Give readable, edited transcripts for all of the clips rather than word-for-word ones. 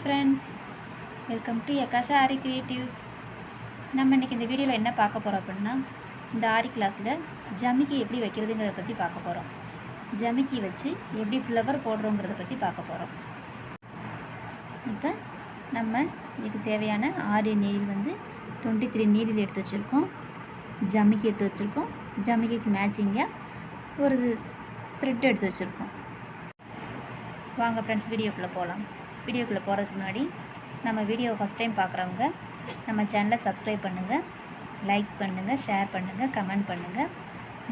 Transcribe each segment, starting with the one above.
Friends, welcome to Yakasha Aari creatives. நம்ம இன்றைக்கி இந்த வீடியோவில் என்ன பார்க்க போகிறோம் அப்படின்னா, இந்த ஆரி கிளாஸில் ஜமிக்கி எப்படி வைக்கிறதுங்கிறத பற்றி பார்க்க போகிறோம். ஜமிக்கி வச்சு எப்படி ஃப்ளவர் போடுறோங்கிறத பற்றி பார்க்க போகிறோம். இப்போ நம்ம இதுக்கு தேவையான ஆரி நீடில் வந்து 23 நீடில் எடுத்து வச்சுருக்கோம். ஜமிக்கி எடுத்து வச்சுருக்கோம். ஜமிக்கிக்கு மேட்சிங்காக ஒரு த்ரெட் எடுத்து வச்சுருக்கோம். வாங்க ஃப்ரெண்ட்ஸ், வீடியோக்குள்ளே போகலாம். வீடியோக்குள்ளே போகிறதுக்கு முன்னாடி நம்ம வீடியோவை ஃபஸ்ட் டைம் பார்க்குறவங்க நம்ம சேனலை சப்ஸ்கிரைப் பண்ணுங்கள், லைக் பண்ணுங்கள், ஷேர் பண்ணுங்கள், கமெண்ட் பண்ணுங்கள்.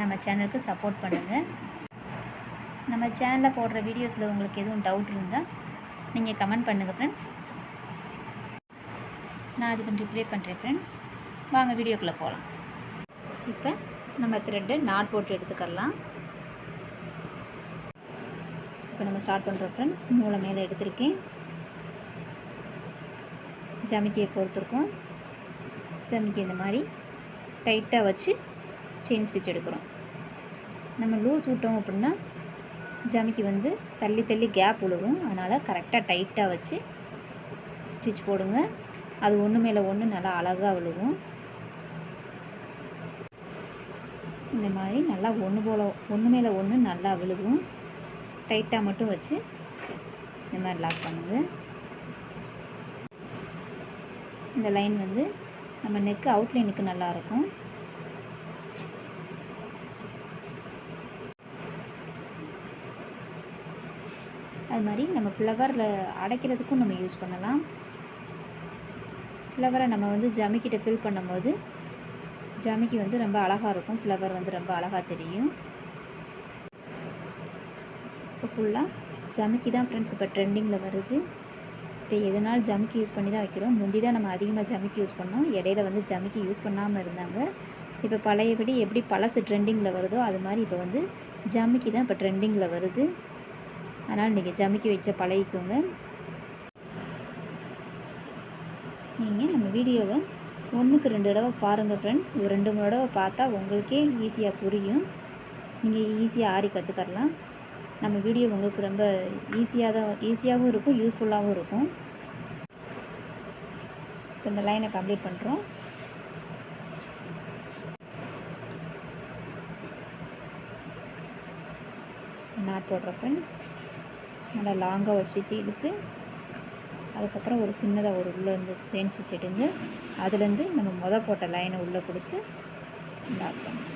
நம்ம சேனலுக்கு சப்போர்ட் பண்ணுங்கள். நம்ம சேனலில் போடுற வீடியோஸில் உங்களுக்கு எதுவும் டவுட் இருந்தால் நீங்கள் கமெண்ட் பண்ணுங்கள் ஃப்ரெண்ட்ஸ். நான் அதுக்கு ரிப்ளை பண்ணுறேன் ஃப்ரெண்ட்ஸ். வாங்க வீடியோக்குள்ளே போகலாம். இப்போ நம்ம த்ரெட்டை நாட் போட்டு எடுத்துக்கலாம். இப்போ நம்ம ஸ்டார்ட் பண்ணுறோம் ஃப்ரெண்ட்ஸ். நூலை மேலே எடுத்திருக்கேன். ஜமிக்கியை கோர்த்துருக்கோம். ஜமிக்கி இந்த மாதிரி டைட்டாக வச்சு செயின் ஸ்டிச் எடுக்கிறோம். நம்ம லூஸ் விட்டோம் அப்படின்னா ஜமிக்கி வந்து தள்ளி தள்ளி கேப் விழுகும். அதனால் கரெக்டாக டைட்டாக வச்சு ஸ்டிச் போடுங்க. அது ஒன்று மேலே ஒன்று நல்லா அழகாக விழுகும். இந்த மாதிரி நல்லா ஒன்று மேலே ஒன்று நல்லா விழுகும். டைட்டாக மட்டும் வச்சு இந்த மாதிரி லாக் பண்ணுங்கள். இந்த லைன் வந்து நம்ம நெக்கு அவுட்லைனுக்கு நல்லாயிருக்கும். அது மாதிரி நம்ம ஃப்ளவரில் அடைக்கிறதுக்கும் நம்ம யூஸ் பண்ணலாம். ஃப்ளவரை நம்ம வந்து ஜமிக்கிட்ட ஃபில் பண்ணும்போது ஜமிக்கி வந்து ரொம்ப அழகாக இருக்கும். ஃப்ளவர் வந்து ரொம்ப அழகாக தெரியும். இப்போ ஃபுல்லாக ஜமிக்கி தான் ஃப்ரெண்ட்ஸ் இப்போ ட்ரெண்டிங்கில் வருது. இப்போ எதனால் ஜமிக்கி யூஸ் பண்ணி தான் வைக்கிறோம். முந்தி தான் நம்ம அதிகமாக ஜமிக்கி யூஸ் பண்ணோம். இடையில வந்து ஜமிக்கி யூஸ் பண்ணாமல் இருந்தாங்க. இப்போ பழையபடி எப்படி பழசு ட்ரெண்டிங்கில் வருதோ அது மாதிரி இப்போ வந்து ஜமிக்கி தான் இப்போ ட்ரெண்டிங்கில் வருது. அதனால் நீங்கள் ஜமிக்கி வச்ச பழகிக்கோங்க. நீங்கள் நம்ம வீடியோவை 1க்கு 2 தடவை பாருங்கள் ஃப்ரெண்ட்ஸ். ஒரு 2-3 தடவை பார்த்தா உங்களுக்கே ஈஸியாக புரியும். நீங்கள் ஈஸியாக ஆரி கற்றுக்கலாம். நம்ம வீடியோ உங்களுக்கு ரொம்ப ஈஸியாகவும் இருக்கும், யூஸ்ஃபுல்லாகவும் இருக்கும். இப்போ இந்த லைனை கம்ப்ளீட் பண்ணுறோம். நாட் போடுறோம் ஃப்ரெண்ட்ஸ். நல்லா லாங்காக ஒரு ஸ்டிச் இழுத்து அதுக்கப்புறம் ஒரு சின்னதாக ஒரு உள்ளே வந்து செயின் ஸ்டிச் எடுங்க. அதுலேருந்து நம்ம போட்ட லைனை உள்ளே கொடுத்து லாக் பண்ணுறோம்.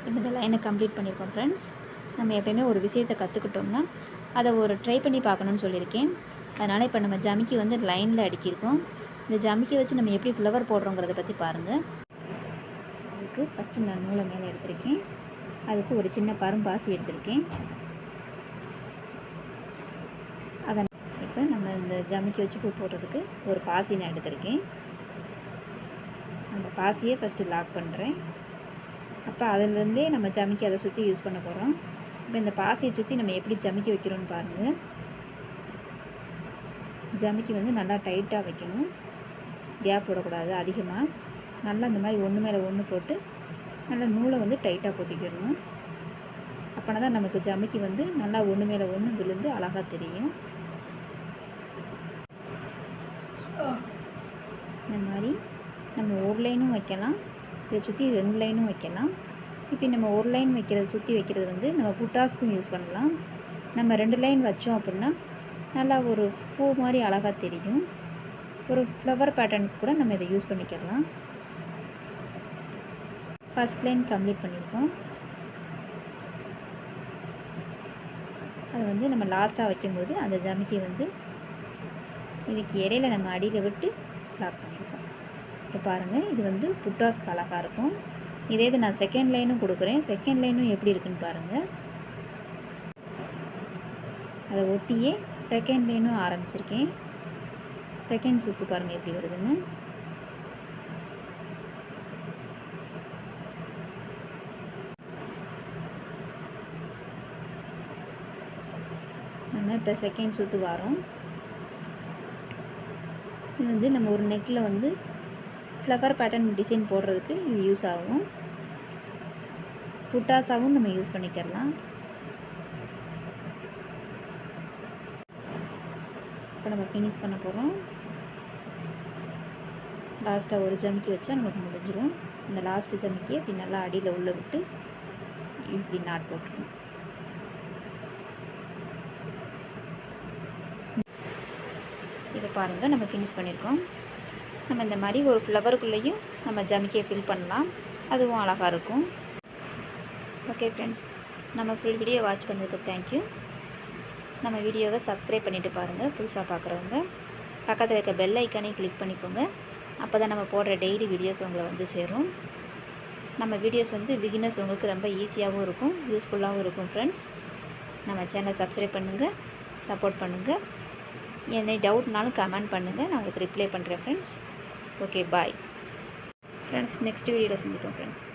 இப்போ இந்த லைனை கம்ப்ளீட் பண்ணியிருக்கோம் ஃப்ரெண்ட்ஸ். நம்ம எப்போயுமே ஒரு விஷயத்தை கற்றுக்கிட்டோம்னா அதை ஒரு ட்ரை பண்ணி பார்க்கணுன்னு சொல்லியிருக்கேன். அதனால் இப்போ நம்ம ஜமிக்கி வந்து லைனில் அடுக்கியிருக்கோம். இந்த ஜமிக்கி வச்சு நம்ம எப்படி ஃப்ளவர் போடுறோங்கிறத பற்றி பாருங்கள். அதுக்கு ஃபஸ்ட்டு நான் நூலை மேலே எடுத்திருக்கேன். அதுக்கு ஒரு சின்ன பரும்பாசி எடுத்திருக்கேன். அதை இப்போ நம்ம இந்த ஜமிக்கி வச்சு பூ போடுறதுக்கு ஒரு பாசி நான் எடுத்திருக்கேன். அந்த பாசியை ஃபஸ்ட்டு லாக் பண்ணுறேன். அப்போ அதிலேருந்தே நம்ம ஜமிக்கி அதை சுற்றி யூஸ் பண்ண போகிறோம். இப்போ இந்த பாசியை சுற்றி நம்ம எப்படி ஜமிக்கி வைக்கிறோன்னு பாருங்கள். ஜமிக்கி வந்து நல்லா டைட்டாக வைக்கணும். கேப் விடக்கூடாது அதிகமாக. நல்லா இந்த மாதிரி ஒன்று மேலே ஒன்று போட்டு நல்லா நூலை வந்து டைட்டாக பொத்திக்கிடணும். அப்போனா தான் நமக்கு ஜமிக்கி வந்து நல்லா ஒன்று மேலே ஒன்று விழுந்து அழகாக தெரியும். இந்த மாதிரி நம்ம ஒரு லைனும் வைக்கலாம், இதை சுற்றி 2 லைனும் வைக்கலாம். இப்போ நம்ம ஒரு லைன் சுற்றி வைக்கிறது வந்து நம்ம புட்டாஸ்க்கும் யூஸ் பண்ணலாம். நம்ம 2 லைன் வச்சோம் அப்படின்னா நல்லா ஒரு பூ மாதிரி அழகாக தெரியும். ஒரு ஃப்ளவர் பேட்டர்னுக்கு கூட நம்ம இதை யூஸ் பண்ணிக்கலாம். ஃபஸ்ட் லைன் கம்ப்ளீட் பண்ணியிருக்கோம். அது வந்து நம்ம லாஸ்ட்டாக வைக்கும்போது அந்த ஜமிக்கி வந்து இதுக்கு இடையில நம்ம அடியில் விட்டு லாக் பண்ணியிருக்கோம். இப்போ பாருங்கள், இது வந்து புட்டாஸ்க்கு அழகாக இருக்கும். இதே இது நான் செகண்ட் லைனும் கொடுக்குறேன். செகண்ட் லைனும் எப்படி இருக்குன்னு பாருங்கள். அதை ஒட்டியே செகண்ட் லைனும் ஆரம்பிச்சிருக்கேன். செகண்ட் சுற்று பாருங்கள் எப்படி வருதுன்னு. நம்ம இப்போ செகண்ட் சுற்று வரோம். இது வந்து நம்ம ஒரு நெக்கில் வந்து ஃப்ளவர் பேட்டர்ன் டிசைன் போடுறதுக்கு இது யூஸ் ஆகும். புட்டாஸாவும் நம்ம யூஸ் பண்ணிக்கலாம். இப்போ நம்ம ஃபினிஷ் பண்ண போகிறோம். லாஸ்ட்டாக ஒரு ஜமிக்கி வச்சா நமக்கு முடிஞ்சிடும். இந்த லாஸ்ட்டு ஜமிக்கியை இப்படி நல்லா அடியில் உள்ள விட்டு இப்படி நாட் போட்டுருணும். இதை பாருங்கள், நம்ம ஃபினிஷ் பண்ணியிருக்கோம். நம்ம இந்த மாதிரி ஒரு ஃப்ளவருக்குள்ளேயும் நம்ம ஜமிக்கியை ஃபில் பண்ணலாம், அதுவும் அழகாக இருக்கும். ஓகே ஃப்ரெண்ட்ஸ், நம்ம ஃபுல் வீடியோ வாட்ச் பண்ணதுக்கு தேங்க்யூ. நம்ம வீடியோவை சப்ஸ்கிரைப் பண்ணிவிட்டு பாருங்கள். புதுசாக பார்க்குறவங்க பக்கத்தில் இருக்க பெல் ஐக்கானையும் கிளிக் பண்ணிக்கோங்க. அப்போ தான் நம்ம போடுற டெய்லி வீடியோஸ் உங்களை வந்து சேரும். நம்ம வீடியோஸ் வந்து பிகினர்ஸ் உங்களுக்கு ரொம்ப ஈஸியாகவும் இருக்கும், யூஸ்ஃபுல்லாகவும் இருக்கும். ஃப்ரெண்ட்ஸ், நம்ம சேனலை சப்ஸ்கிரைப் பண்ணுங்கள், சப்போர்ட் பண்ணுங்கள். என்ன டவுட்னாலும் கமெண்ட் பண்ணுங்கள், நான் உங்களுக்கு ரிப்ளை பண்ணுறேன். Friends, okay, bye friends. Next வீடியோவில் சந்திப்போம் ஃப்ரெண்ட்ஸ்.